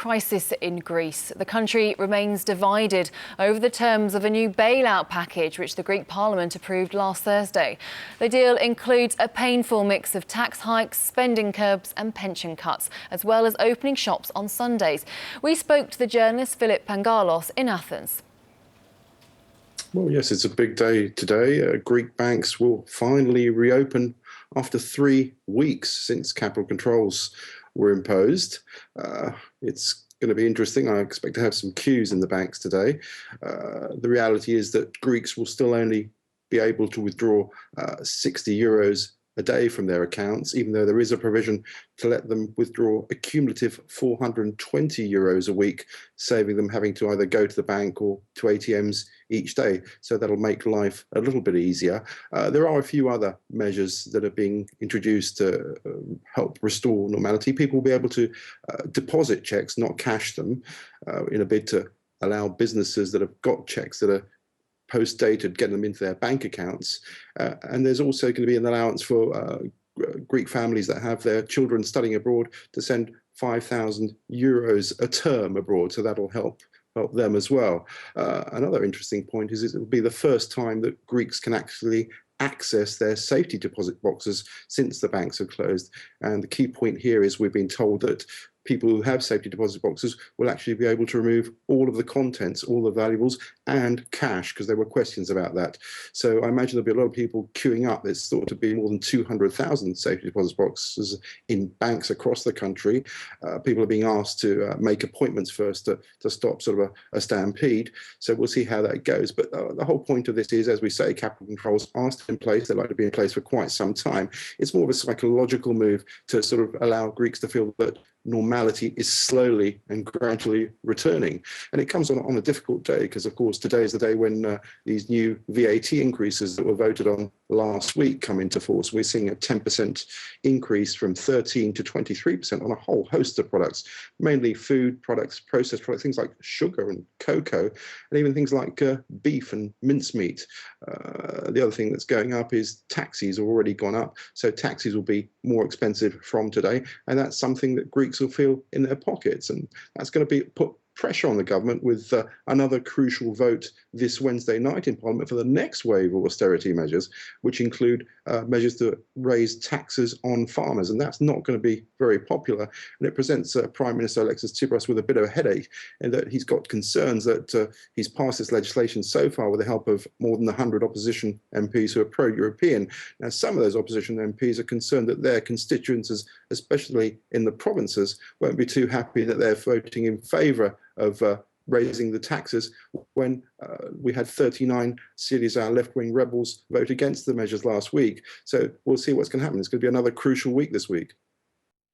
crisis in Greece. The country remains divided over the terms of a new bailout package which the Greek Parliament approved last Thursday. The deal includes a painful mix of tax hikes, spending curbs and pension cuts, as well as opening shops on Sundays. We spoke to the journalist Philip Pangalos in Athens. Well, yes, it's a big day today. Greek banks will finally reopen after 3 weeks since capital controls were imposed. It's going to be interesting. I expect to have some queues in the banks today. The reality is that Greeks will still only be able to withdraw 60 euros a day from their accounts, even though there is a provision to let them withdraw a cumulative 420 euros a week, saving them having to either go to the bank or to ATMs each day. So that'll make life a little bit easier. There are a few other measures that are being introduced to help restore normality. People will be able to deposit checks, not cash them, in a bid to allow businesses that have got checks that are post-dated, get them into their bank accounts. And there's also going to be an allowance for Greek families that have their children studying abroad to send 5,000 euros a term abroad. So that'll help them as well. Another interesting point is it will be the first time that Greeks can actually access their safety deposit boxes since the banks have closed. And the key point here is we've been told that people who have safety deposit boxes will actually be able to remove all of the contents, all the valuables and cash, because there were questions about that. So I imagine there'll be a lot of people queuing up. There's thought to be more than 200,000 safety deposit boxes in banks across the country. People are being asked to make appointments first to stop sort of a stampede. So we'll see how that goes. But the whole point of this is, as we say, capital controls are still in place. They're likely to be in place for quite some time. It's more of a psychological move to sort of allow Greeks to feel that normality is slowly and gradually returning. And it comes on a difficult day because, of course, today is the day when these new VAT increases that were voted on last week come into force. We're seeing a 10% increase from 13 to 23% on a whole host of products, mainly food products, processed products, things like sugar and cocoa, and even things like beef and mincemeat. The other thing that's going up is taxis have already gone up. So taxis will be more expensive from today. And that's something that Greeks will feel in their pockets, and that's going to put pressure on the government with another crucial vote this Wednesday night in Parliament for the next wave of austerity measures, which include measures to raise taxes on farmers. And that's not going to be very popular. And it presents Prime Minister Alexis Tsipras with a bit of a headache in that he's got concerns that he's passed this legislation so far with the help of more than 100 opposition MPs who are pro-European. Now, some of those opposition MPs are concerned that their constituents, especially in the provinces, won't be too happy that they're voting in favour of raising the taxes when we had 39 Syriza left-wing rebels vote against the measures last week. So we'll see what's going to happen. It's going to be another crucial week this week.